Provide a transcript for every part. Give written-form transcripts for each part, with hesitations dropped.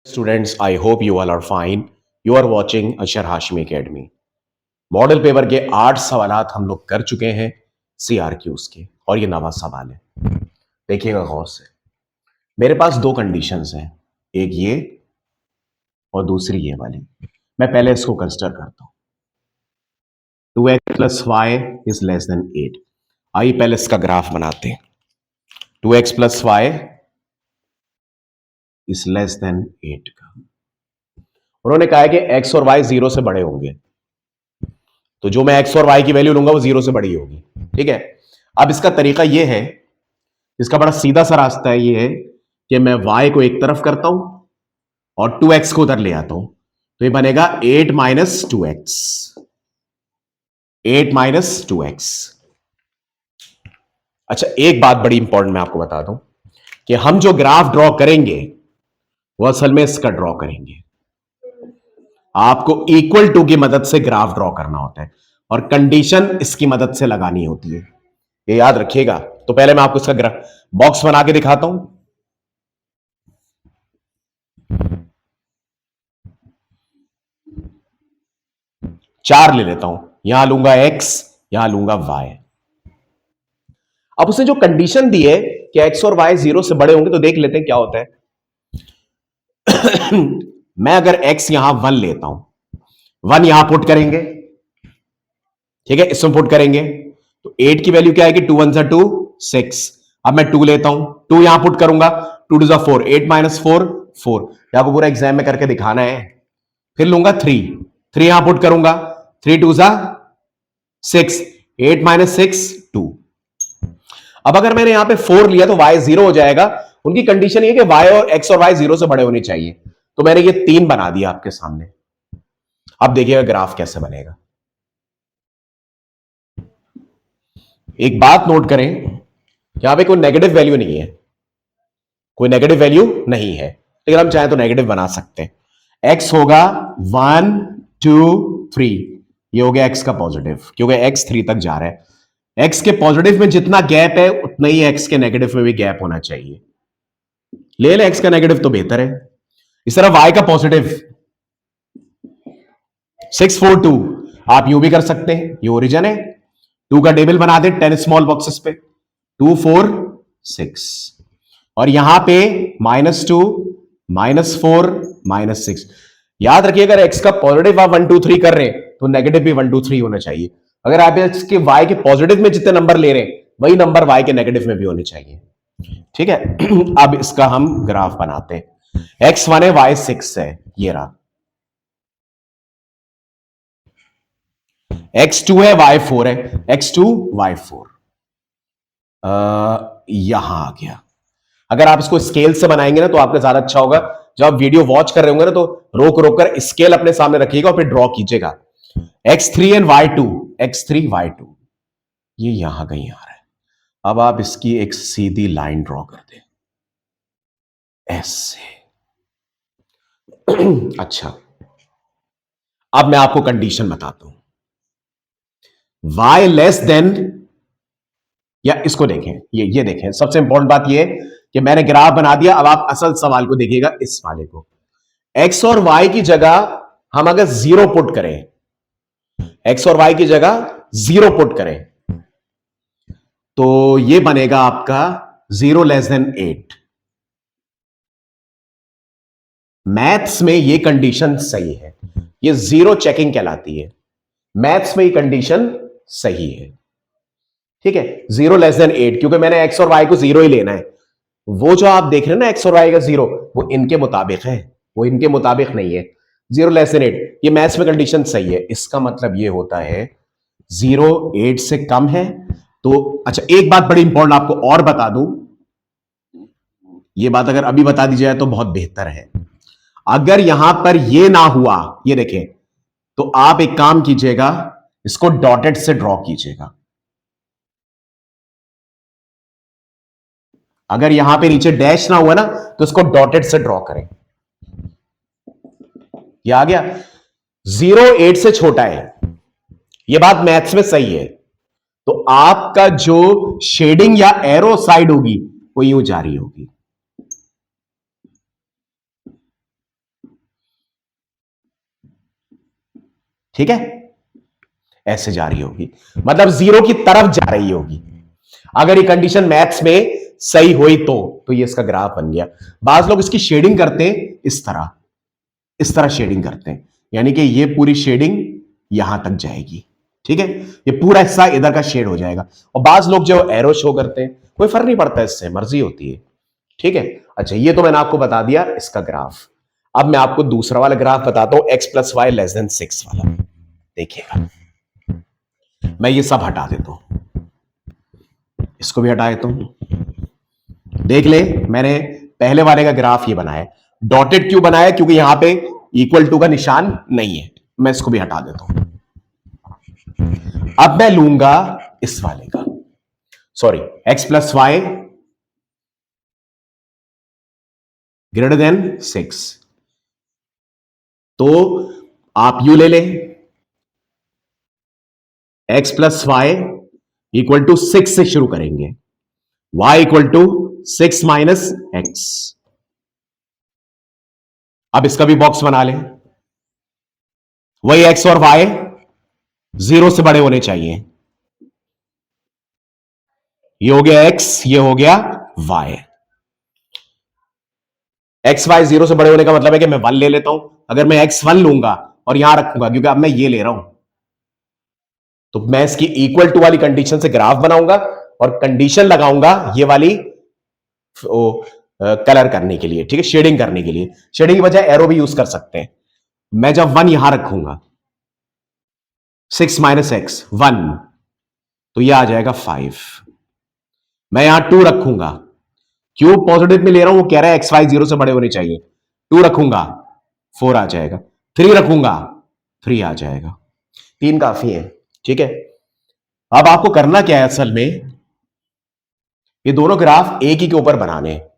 Students, I hope you all are fine. You are watching Ashar Hashmi Academy. Model paper के 8 सवालात हम लोग कर चुके हैं CRQs के और ये नवा सवाल है। देखिएगा गौर से। मेरे पास दो कंडीशंस हैं, एक ये और दूसरी ये वाली। मैं पहले इसको कंसिडर करता हूं। 2x plus Y is less than 8। आइए पहले इसका ग्राफ बनाते हैं। 2x plus Y is less than 8 का उन्होंने कहा है कि x और y 0 से बड़े होंगे, तो जो मैं x और y की वैल्यू लूंगा वो 0 से बड़ी होगी। ठीक है। अब इसका तरीका यह है, इसका बड़ा सीधा सा रास्ता है, ये है कि मैं y को एक तरफ करता हूं और 2x को उधर ले आता हूं, तो ये बनेगा 8 माइनस 2x। 8 minus 2x। अच्छा, एक बात बड़ी इंपॉर्टेंट मैं आपको बता दूं कि हम जो ग्राफ ड्रॉ करेंगे वो असल में इसका ड्रॉ करेंगे। आपको इक्वल टू की मदद से ग्राफ ड्रॉ करना होता है और कंडीशन इसकी मदद से लगानी होती है, ये याद रखिएगा। तो पहले मैं आपको इसका ग्राफ बॉक्स बना के दिखाता हूं। चार ले लेता हूं, यहां लूंगा x, यहां लूंगा y। अब उसने जो कंडीशन दी है कि x और y 0 से बड़े होंगे, तो देख लेते हैं क्या होता है। मैं अगर x यहां 1 लेता हूं, 1 यहां पुट करेंगे, ठीक है, इसमें पुट करेंगे तो 8 की वैल्यू क्या आएगी, 2 1 2 6। अब मैं 2 लेता हूं, 2 यहां पुट करूंगा, 2 2 4, 8 माइनस 4 4। आपको पूरा एग्जाम में करके दिखाना है। फिर लूंगा 3, 3 यहां पुट करूंगा, 3 2 6, 8 माइनस 6 2। अब अगर मैंने यहां पे 4 लिया तो y 0 हो जाएगा। उनकी कंडीशन ये कि y और x और y 0 से बड़े होने चाहिए, तो मैंने ये 3 बना दिया आपके सामने। अब देखिएगा ग्राफ कैसे बनेगा। एक बात नोट करें, यहां पे कोई नेगेटिव वैल्यू नहीं है, कोई नेगेटिव वैल्यू नहीं है, लेकिन हम चाहें तो नेगेटिव बना सकते हैं। x होगा 1 2 3, ये हो गया x का पॉजिटिव, क्योंकि x 3 तक जा रहा है। x के पॉजिटिव में जितना गैप है उतना ही x के नेगेटिव में भी गैप होना चाहिए। ले ले x का नेगेटिव तो बेहतर है। इस तरह y का पॉजिटिव 6 4 2, आप यूं भी कर सकते हैं, ये ओरिजिन है। 2 का टेबल बना दे 10 स्मॉल बॉक्सेस पे, 2 4 6, और यहां पे -2 -4 -6। याद रखिए, अगर x का पॉजिटिव आप 1 2 3 कर रहे हैं तो नेगेटिव भी 1 2 3 होना चाहिए। अगर आप इसके y के पॉजिटिव में जितने नंबर ले रहे हैं वही नंबर y के नेगेटिव में भी होने चाहिए। ठीक है। अब इसका हम ग्राफ बनाते हैं। x 1 है, y 6 है, ये रहा। x2 है, y4 है, x2 y4 यहां आ गया। अगर आप इसको स्केल से बनाएंगे ना तो आपका ज्यादा अच्छा होगा। जब आप वीडियो वॉच कर रहे होंगे ना तो रोक रोक कर स्केल अपने सामने रखिएगा और फिर ड्रॉ कीजिएगा। x3 and y2, x3 y2, ये यहां कहीं आ रहा है। अब आप इसकी एक सीधी लाइन ड्रॉ कर दें ऐसे। अच्छा, अब मैं आपको कंडीशन बताता हूं। y लेस देन, या इसको देखें, ये देखें, सबसे इंपॉर्टेंट बात ये है कि मैंने ग्राफ बना दिया। अब आप असल सवाल को देखिएगा, इस वाले को। x और y की जगह हम अगर 0 पुट करें, x और y की जगह 0 पुट करें, तो ये बनेगा आपका 0 लेस देन 8। मैथ्स में ये कंडीशन सही है, ये जीरो चेकिंग कहलाती है। मैथ्स में ये कंडीशन सही है। ठीक है, 0 लेस देन 8, क्योंकि मैंने x और y को 0 ही लेना है। वो जो आप देख रहे हैं ना x और y का 0, वो इनके मुताबिक है, वो इनके मुताबिक नहीं है। 0 लेस देन 8, ये मैथ्स में कंडीशन सही है। इसका मतलब ये होता है 0 8 से कम है तो। अच्छा, एक बात बड़ी इंपॉर्टेंट आपको और बता दूं, ये बात अगर अभी बता दी जाए तो बहुत बेहतर है। अगर यहां पर ये ना हुआ, ये देखें, तो आप एक काम कीजिएगा, इसको डॉटेड से ड्रॉ कीजिएगा। अगर यहां पे नीचे डैश ना हुआ ना तो इसको डॉटेड से ड्रॉ करें। ये आ गया। 0 8 से छोटा है, ये बात मैथ्स में सही है, तो आपका जो शेडिंग या एरो साइड होगी वो यूं जारी होगी। ठीक है, ऐसे जा रही होगी, मतलब जीरो की तरफ जा रही होगी। अगर ये कंडीशन मैथ्स में सही हुई तो ये इसका ग्राफ बन गया। बाज लोग इसकी शेडिंग करते हैं इस तरह शेडिंग करते हैं, यानी कि ये पूरी शेडिंग यहां तक जाएगी, ठीक है, ये पूरा हिस्सा इधर का शेड हो जाएगा। और बाज लोग जो एरो शो करते हैं, कोई फर्क नहीं पड़ता, इससे मर्जी होती है, ठीक है। अच्छा, ये तो मैंने आपको बता दिया इसका ग्राफ। अब मैं आपको दूसरा वाला ग्राफ बताता हूं, x plus Y less than 6 वाला। देखिएगा, मैं ये सब हटा देता हूं, इसको भी हटा देता हूं। देख ले, मैंने पहले वाले का ग्राफ ये बनाया, डॉटेड क्यों बनाया, क्योंकि यहां पे इक्वल टू का निशान नहीं है। मैं इसको भी हटा देता हूं। अब मैं लूंगा इस वाले का, sorry, x plus Y greater than 6, तो आप यू ले लें, x plus Y equal to 6 से शुरू करेंगे, y equal to 6 minus X. अब इसका भी बॉक्स बना लें, वही x और y 0 से बड़े होने चाहिए। ये हो गया x, ये हो गया y। एक्स वाई 0 से बड़े होने का मतलब है कि मैं 1 ले लेता हूं। अगर मैं x1 लूंगा और यहां रखूंगा, क्योंकि अब मैं ये ले रहा हूं, तो मैं इसकी इक्वल टू वाली कंडीशन से ग्राफ बनाऊंगा और कंडीशन लगाऊंगा ये वाली कलर करने के लिए, ठीक है, शेडिंग करने के लिए। शेडिंग की बजाय एरो भी यूज कर सकते हैं। मैं जब 1 यहां रखूंगा, 6 माइनस एक्स 1, तो यह आ जाएगा 5। मैं यहां 2 रखूंगा, क्यों पॉजिटिव में ले रहा हूं, वो कह रहा है एक्स वाई 0 से बड़े होने चाहिए। 2 रखूंगा 4 आ जाएगा, 3 रखूंगा 3 आ जाएगा। 3 काफी है, ठीक है। अब आपको करना क्या है, असल में ये दोनों ग्राफ एक ही के ऊपर बनाने हैं।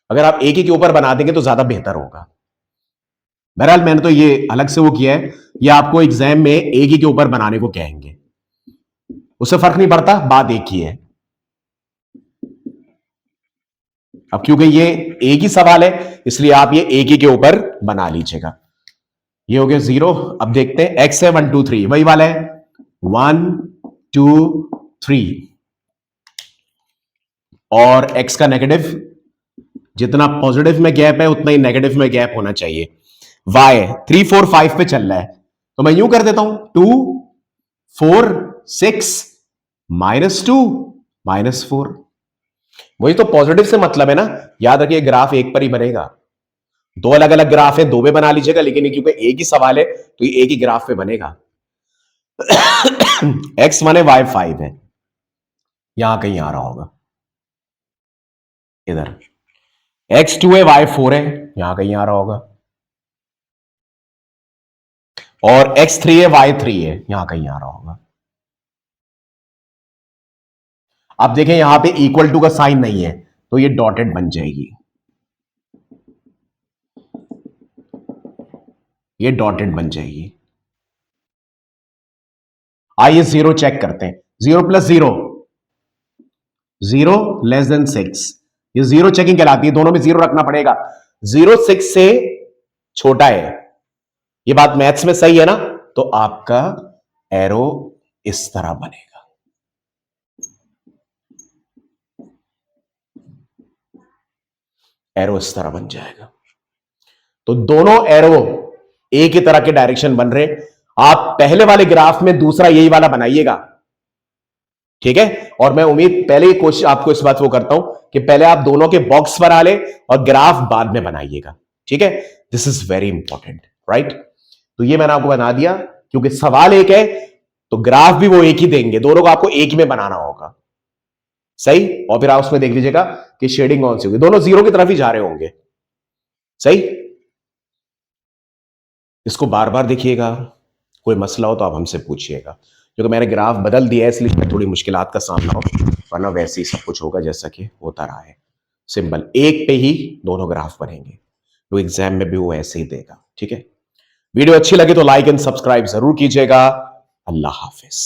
अगर आप एक ही के ऊपर बना देंगे तो ज्यादा बेहतर होगा। बहरहाल मैंने तो ये अलग से वो किया है, ये आपको एग्जाम में एक ही के ऊपर बनाने को कहेंगे, उससे फर्क नहीं पड़ता, बात एक ही है। अब क्योंकि ये एक ही सवाल है, इसलिए आप ये एक ही के ऊपर बना लीजिएगा। ये हो गया 0। अब देखते हैं, x है 1 2 3, वही वाला है 1 2 3, और x का नेगेटिव, जितना पॉजिटिव में गैप है उतना ही नेगेटिव में गैप होना चाहिए। y 3 4 5 पे चल रहा है, तो मैं यूं कर देता हूं 2 4 6 -2 -4। वही तो पॉजिटिव से मतलब है ना। याद रखिए, ग्राफ एक पर ही बनेगा। दो अलग अलग ग्राफ है, दो में बना लीजिएगा, लेकिन क्योंकि एक ही सवाल है तो ये एक ही ग्राफ पे बनेगा। x1 है y5 है, यहां कहीं आ रहा होगा, इधर। x2 है y4 है, यहां कहीं आ रहा होगा, और x3 है y3 है, यहां कहीं आ रहा होगा। अब देखें, यहां पे इक्वल टू का साइन नहीं है, तो ये डॉटेड बन जाएगी, ये डॉटेड बन जाएगी। आइए 0 चेक करते हैं। 0 प्लस 0 0 लेस देन 6, ये 0 चेकिंग कहलाती है। दोनों में 0 रखना पड़ेगा। 0 6 से छोटा है, ये बात मैथ्स में सही है ना, तो आपका एरो इस तरह बनेगा। एरो इस तरह बन जाएगा। तो दोनों एरो एक ही तरह के डायरेक्शन बन रहे। आप पहले वाले ग्राफ में दूसरा यही वाला बनाइएगा, ठीक है। और मैं उम्मीद पहले ही कोशिश आपको इस बात वो करता हूं कि पहले आप दोनों के बॉक्स बना ले और ग्राफ बाद में बनाइएगा, ठीक है। This is very important, right. तो ये मैंने आपको बना दिया, क्योंकि सवाल एक है तो ग्राफ भी वो एक ही देंगे, दोनों को आपको एक ही में बनाना होगा, सही। और फिर आप उसमें देख लीजिएगा कि शेडिंग कौन सी होगी, दोनों 0 की तरफ ही जा रहे होंगे, सही। इसको बार बार देखिएगा, कोई मसला हो तो आप हमसे पूछिएगा, क्योंकि मैंने ग्राफ बदल दिया है, इसलिए थोड़ी मुश्किलात का सामना हो, वरना वैसे ही सब कुछ होगा जैसा कि होता रहा है। सिंपल, एक पे ही दोनों ग्राफ बनेंगे, तो एग्जाम में भी वो ऐसे ही देगा, ठीक है। वीडियो अच्छी लगी तो लाइक एंड सब्सक्राइब जरूर कीजिएगा। अल्लाह हाफिज।